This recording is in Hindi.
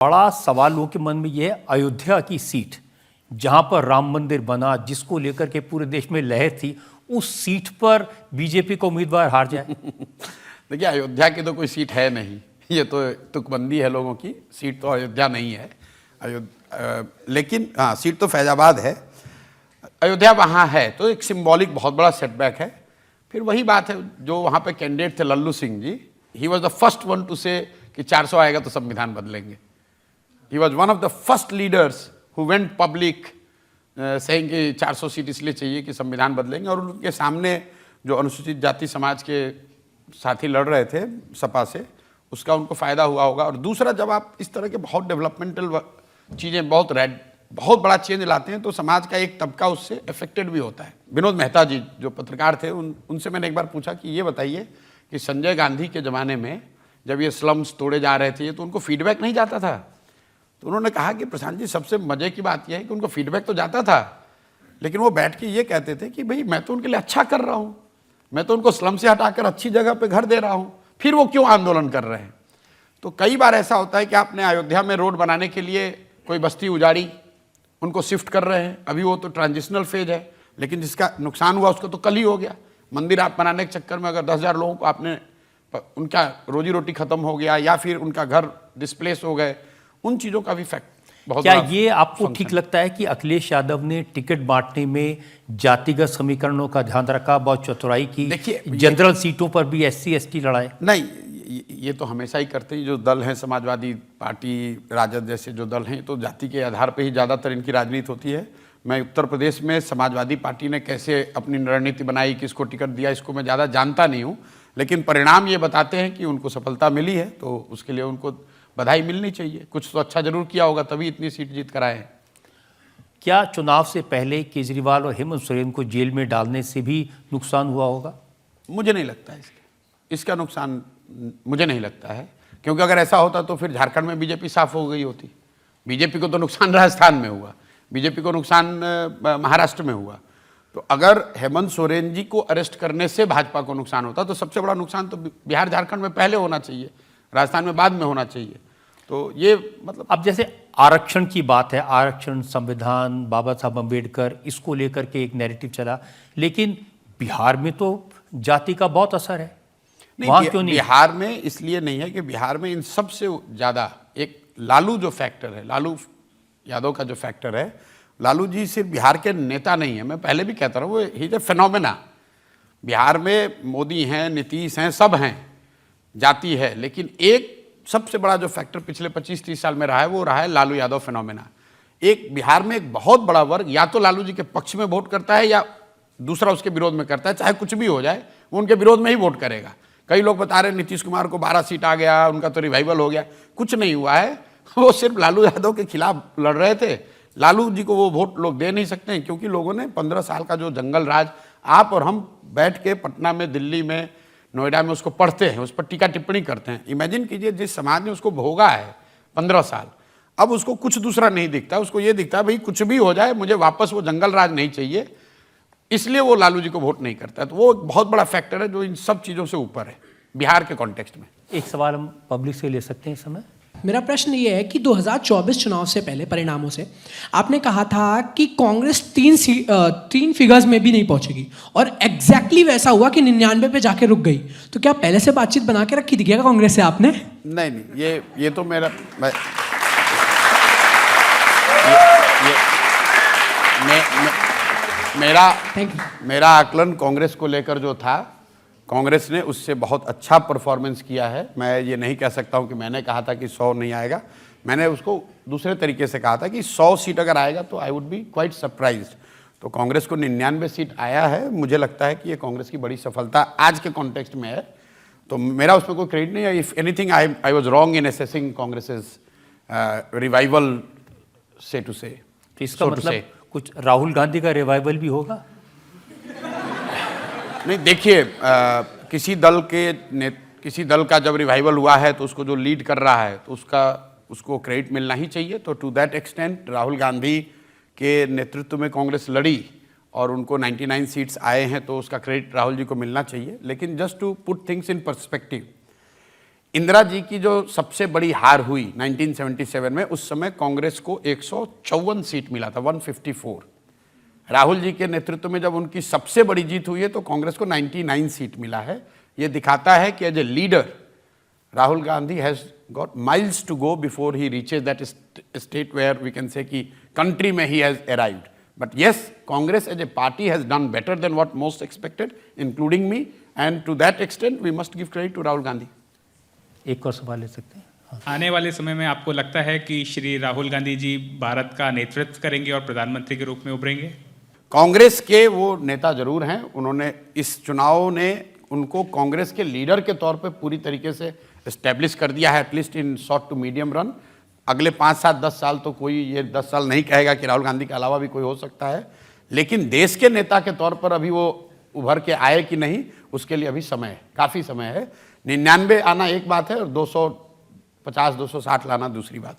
बड़ा सवाल लोगों के मन में ये है, अयोध्या की सीट जहां पर राम मंदिर बना, जिसको लेकर के पूरे देश में लहर थी, उस सीट पर बीजेपी का उम्मीदवार हार जाए। देखिए, अयोध्या की तो कोई सीट है नहीं, ये तो तुकबंदी है लोगों की। सीट तो अयोध्या नहीं है। लेकिन हाँ, सीट तो फैजाबाद है। अयोध्या वहाँ है तो एक सिंबॉलिक बहुत बड़ा सेटबैक है। फिर वही बात है, जो वहाँ पे कैंडिडेट थे Lallu Singh ji, he was the first one to say कि 400 आएगा तो संविधान बदलेंगे। He was one of the first leaders who went public saying कि 400 सीट इसलिए चाहिए कि संविधान बदलेंगे। और उनके सामने जो अनुसूचित जाति समाज के साथी लड़ रहे थे सपा से, उसका उनको फायदा हुआ होगा। और दूसरा, जब आप इस तरह के बहुत डेवलपमेंटल चीज़ें बहुत बड़ा चेंज लाते हैं तो समाज का एक तबका उससे अफेक्टेड भी होता है। विनोद मेहता जी जो पत्रकार थे, उनसे मैंने एक बार पूछा कि ये बताइए कि संजय गांधी के ज़माने में जब ये स्लम्स तोड़े जा रहे थे तो उनको फीडबैक नहीं जाता था। तो उन्होंने कहा कि प्रशांत जी, सबसे मज़े की बात यह है कि उनको फीडबैक तो जाता था, लेकिन वो बैठ के ये कहते थे कि भाई मैं तो उनके लिए अच्छा कर रहा हूँ, मैं तो उनको स्लम से हटाकर अच्छी जगह पे घर दे रहा हूँ, फिर वो क्यों आंदोलन कर रहे हैं। तो कई बार ऐसा होता है कि आपने अयोध्या में रोड बनाने के लिए कोई बस्ती उजाड़ी, उनको शिफ्ट कर रहे हैं, अभी वो तो ट्रांजिशनल फेज है, लेकिन जिसका नुकसान हुआ उसको तो कल ही हो गया। मंदिर आप बनाने के चक्कर में अगर 10,000 लोगों को आपने, उनका रोजी रोटी खत्म हो गया या फिर उनका घर डिस्प्लेस हो गए, उन चीज़ों का भी फैक्ट बहुत। क्या ये आपको ठीक लगता है कि अखिलेश यादव ने टिकट बांटने में जातिगत समीकरणों का ध्यान रखा, बहुत चतुराई की? देखिए, जनरल सीटों पर भी SC ST लड़ाए? नहीं, ये तो हमेशा ही करते हैं जो दल हैं, समाजवादी पार्टी, राजद जैसे जो दल हैं, तो जाति के आधार पर ही ज़्यादातर इनकी राजनीति होती है। मैं उत्तर प्रदेश में समाजवादी पार्टी ने कैसे अपनी रणनीति बनाई, किसको टिकट दिया, इसको मैं ज़्यादा जानता नहीं हूँ, लेकिन परिणाम ये बताते हैं कि उनको सफलता मिली है, तो उसके लिए उनको बधाई मिलनी चाहिए। कुछ तो अच्छा जरूर किया होगा तभी इतनी सीट जीत कर आए हैं। क्या चुनाव से पहले केजरीवाल और हेमंत सोरेन को जेल में डालने से भी नुकसान हुआ होगा? मुझे नहीं लगता है इसका नुकसान मुझे नहीं लगता है, क्योंकि अगर ऐसा होता तो फिर झारखंड में बीजेपी साफ हो गई होती। बीजेपी को तो नुकसान राजस्थान में हुआ, बीजेपी को नुकसान महाराष्ट्र में हुआ। तो अगर हेमंत सोरेन जी को अरेस्ट करने से भाजपा को नुकसान होता तो सबसे बड़ा नुकसान तो बिहार झारखंड में पहले होना चाहिए, राजस्थान में बाद में होना चाहिए। तो ये मतलब, अब जैसे आरक्षण की बात है, आरक्षण, संविधान, बाबा साहब अम्बेडकर, इसको लेकर के एक नैरेटिव चला, लेकिन बिहार में तो जाति का बहुत असर है। नहीं, क्यों नहीं? बिहार में इसलिए नहीं है कि बिहार में इन सबसे ज़्यादा एक लालू जो फैक्टर है, लालू यादव का जो फैक्टर है, लालू जी सिर्फ बिहार के नेता नहीं है, मैं पहले भी कहता रहा हूँ, वो he is a phenomena. Bihar में मोदी हैं, नीतीश हैं, सब हैं, जाति है, लेकिन एक सबसे बड़ा जो फैक्टर पिछले 25-30 साल में रहा है वो रहा है लालू यादव फिनोमेना। एक बिहार में एक बहुत बड़ा वर्ग या तो लालू जी के पक्ष में वोट करता है या दूसरा उसके विरोध में करता है, चाहे कुछ भी हो जाए वो उनके विरोध में ही वोट करेगा। कई लोग बता रहे हैं नीतीश कुमार को 12 सीट आ गया, उनका तो रिवाइवल हो गया, कुछ नहीं हुआ है। वो सिर्फ लालू यादव के खिलाफ लड़ रहे थे। लालू जी को वो वोट लोग दे नहीं सकते हैं, क्योंकि लोगों ने 15 साल का जो जंगल राज, आप और हम बैठ के पटना में, दिल्ली में, नोएडा में उसको पढ़ते हैं, उस पर टीका टिप्पणी करते हैं। इमेजिन कीजिए जिस समाज ने उसको भोगा है 15 साल, अब उसको कुछ दूसरा नहीं दिखता, उसको ये दिखता है भाई कुछ भी हो जाए मुझे वापस वो जंगल राज नहीं चाहिए, इसलिए वो लालू जी को वोट नहीं करता है। तो वो एक बहुत बड़ा फैक्टर है जो इन सब चीज़ों से ऊपर है बिहार के कॉन्टेक्स्ट में। एक सवाल हम पब्लिक से ले सकते हैं इस समय? मेरा प्रश्न ये है कि 2024 चुनाव से पहले परिणामों से आपने कहा था कि कांग्रेस 3 फिगर्स में भी नहीं पहुंचेगी, और एग्जैक्टली वैसा हुआ कि 99 पे जाके रुक गई। तो क्या पहले से बातचीत बना के रखी थी क्या कांग्रेस से आपने? नहीं, ये तो मेरा आकलन कांग्रेस को लेकर जो था, कांग्रेस ने उससे बहुत अच्छा परफॉर्मेंस किया है। मैं ये नहीं कह सकता हूँ कि मैंने कहा था कि 100 नहीं आएगा, मैंने उसको दूसरे तरीके से कहा था कि 100 सीट अगर आएगा तो I would be quite surprised. तो कांग्रेस को 99 सीट आया है, मुझे लगता है कि ये कांग्रेस की बड़ी सफलता आज के कॉन्टेक्स्ट में है। तो मेरा उसमें कोई क्रेडिट नहीं है। If anything I was wrong in assessing Congress's revival so to say. तो इसका मतलब कुछ राहुल गांधी का रिवाइवल भी होगा? नहीं, देखिए, किसी दल का जब रिवाइवल हुआ है तो उसको जो लीड कर रहा है तो उसको क्रेडिट मिलना ही चाहिए। तो to that extent Rahul Gandhi के नेतृत्व में कांग्रेस लड़ी और उनको 99 सीट्स आए हैं, तो उसका क्रेडिट राहुल जी को मिलना चाहिए। लेकिन just to put things in perspective, Indira ji की जो सबसे बड़ी हार हुई 1977 में, उस समय कांग्रेस को 154 सीट मिला था, 154। राहुल जी के नेतृत्व में जब उनकी सबसे बड़ी जीत हुई है तो कांग्रेस को 99 सीट मिला है। ये दिखाता है कि as a leader Rahul Gandhi has got miles to go before he reaches that state where we can say कि कंट्री में he has arrived. But yes, Congress as a party has done better than what most expected, including me, and to that extent we must give credit to Rahul Gandhi. एक और सवाल ले सकते हैं? हाँ। आने वाले समय में आपको लगता है कि श्री राहुल गांधी जी भारत का नेतृत्व करेंगे और प्रधानमंत्री के रूप में उभरेंगे? कांग्रेस के वो नेता जरूर हैं। उन्होंने इस चुनाव ने उनको कांग्रेस के लीडर के तौर पे पूरी तरीके से एस्टेब्लिश कर दिया है, at least in short to medium run. अगले 5, 7, 10 साल तो कोई ये 10 साल नहीं कहेगा कि राहुल गांधी के अलावा भी कोई हो सकता है, लेकिन देश के नेता के तौर पर अभी वो उभर के आए कि नहीं, उसके लिए अभी समय है, काफ़ी समय है। 99 आना एक बात है और 250, 260 लाना दूसरी बात।